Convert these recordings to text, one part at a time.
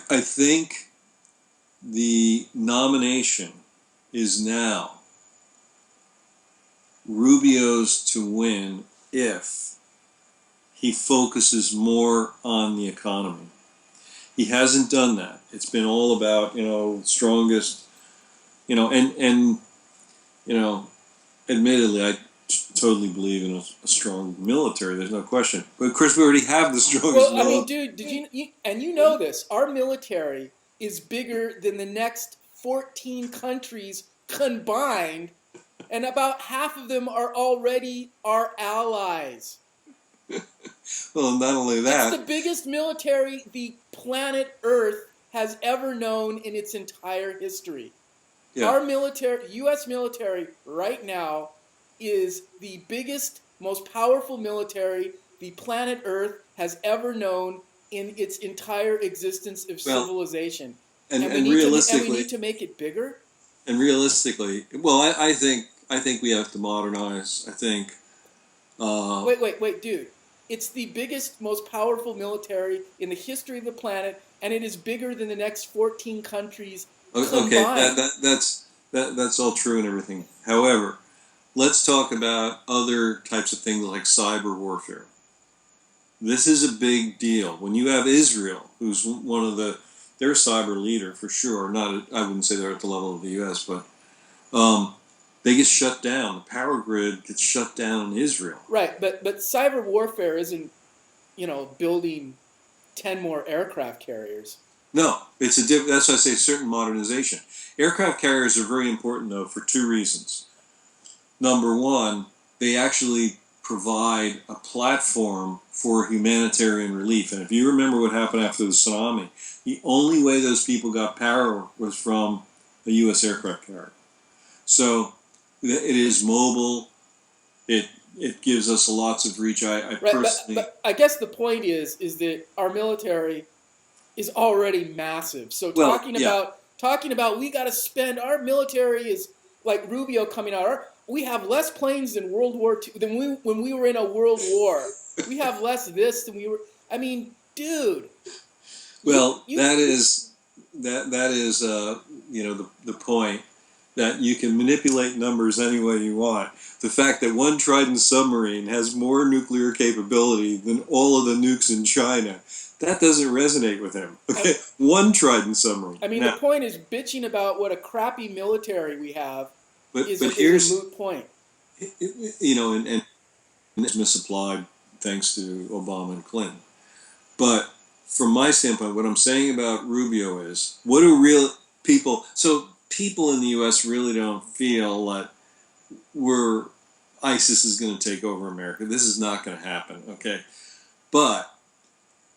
I think the nomination is now Rubio's to win if he focuses more on the economy. He hasn't done that. It's been all about, strongest, and admittedly, I totally believe in a strong military. There's no question. But of course, we already have the strongest Well, I military. mean, dude, and you know this, our military is bigger than the next 14 countries combined, and about half of them are already our allies. Well, not only It's the that, biggest military the planet Earth has ever known in its entire history. yeah. Our military, U.S. military, right now is the biggest, most powerful military the planet Earth has ever known in its entire existence of Well, civilization. and We realistically, need to make it bigger. well, I think we have to modernize. I think. Wait, dude. It's the biggest, most powerful military in the history of the planet, and it is bigger than the next 14 countries Okay, combined. that's all true and everything. However, let's talk about other types of things like cyber warfare. This is a big deal. When you have Israel, who's one of their cyber leader for sure. I wouldn't say they're at the level of the U.S., but they get shut down. The power grid gets shut down in Israel. Right, but cyber warfare isn't, building 10 more aircraft carriers. No, that's why I say certain modernization. Aircraft carriers are very important though for two reasons. Number one, they actually provide a platform for humanitarian relief. And if you remember what happened after the tsunami, the only way those people got power was from a U.S. aircraft carrier. So it is mobile. It gives us lots of reach. I Right, personally. but I guess the point is that our military is already massive. So Well, yeah. talking about we got to spend, our military is like Rubio coming out. We have less planes than World War II than when we were in a world war. We have less this than we were. I mean, dude. Well, that is the point, that you can manipulate numbers any way you want. The fact that one Trident submarine has more nuclear capability than all of the nukes in China, that doesn't resonate with him. Okay, one Trident submarine. I mean, now, the point is bitching about what a crappy military we have but is here's a moot point. and it's misapplied thanks to Obama and Clinton. But from my standpoint, what I'm saying about Rubio is, what do real people? So people in the U.S. really don't feel that ISIS is going to take over America. This is not going to happen. Okay, but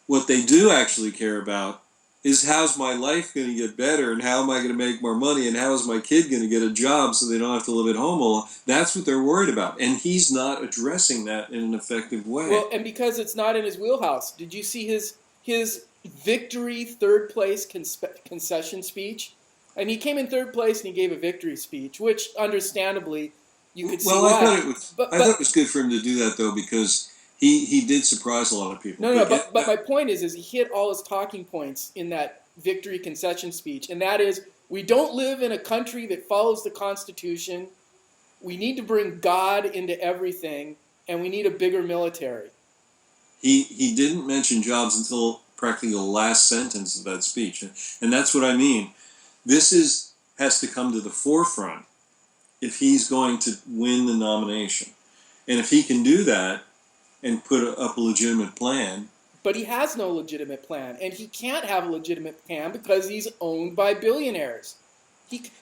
what they do actually care about is, how's my life going to get better, and how am I going to make more money, and how is my kid going to get a job so they don't have to live at home alone? That's what they're worried about, and he's not addressing that in an effective way. Well, and because it's not in his wheelhouse. Did you see his victory third place concession speech? And he came in third place and he gave a victory speech, which understandably you could see why. I thought it was good for him to do that though, because he did surprise a lot of people. But my point is he hit all his talking points in that victory concession speech, and that is, we don't live in a country that follows the Constitution. We need to bring God into everything, and we need a bigger military. He didn't mention jobs until practically the last sentence of that speech, and that's what I mean. This has to come to the forefront if he's going to win the nomination, and if he can do that and put up a legitimate plan. But he has no legitimate plan, and he can't have a legitimate plan because he's owned by billionaires.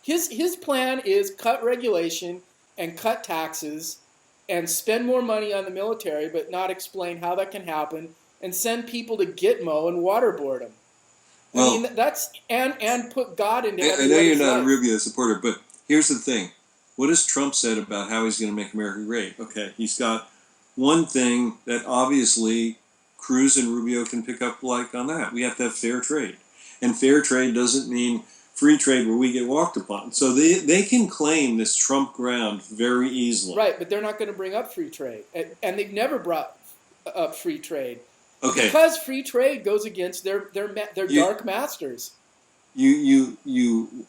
His plan is cut regulation and cut taxes and spend more money on the military, but not explain how that can happen, and send people to Gitmo and waterboard them. Well, I mean, that's and put God into everybody's I know you're not life. a Rubio supporter, but here's the thing. What has Trump said about how he's going to make America great? Okay, he's got one thing that obviously Cruz and Rubio can pick up like on that. We have to have fair trade. And fair trade doesn't mean free trade where we get walked upon. So they can claim this Trump ground very easily. Right, but they're not going to bring up free trade. And they've never brought up free trade. Okay. Because free trade goes against their You, dark masters.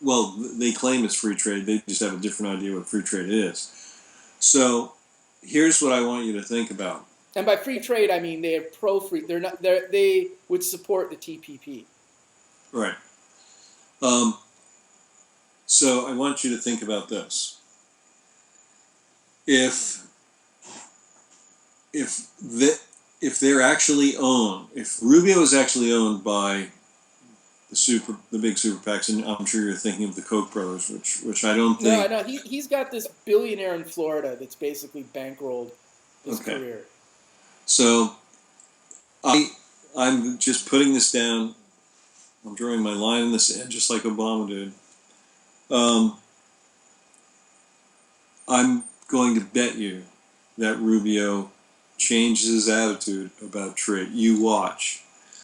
well, they claim it's free trade. They just have a different idea what free trade is. So, here's what I want you to think about. And by free trade, I mean they are pro-free. They would support the TPP. Right. Um, so, I want you to think about this. If if the, if they're actually owned, if Rubio is actually owned by the big super PACs, and I'm sure you're thinking of the Koch brothers, which I don't No, think. no, he's got this billionaire in Florida that's basically bankrolled his Okay. career. So I'm just putting this down. I'm drawing my line in the sand, just like Obama did. Um, I'm going to bet you that Rubio changes his attitude about trade. You watch.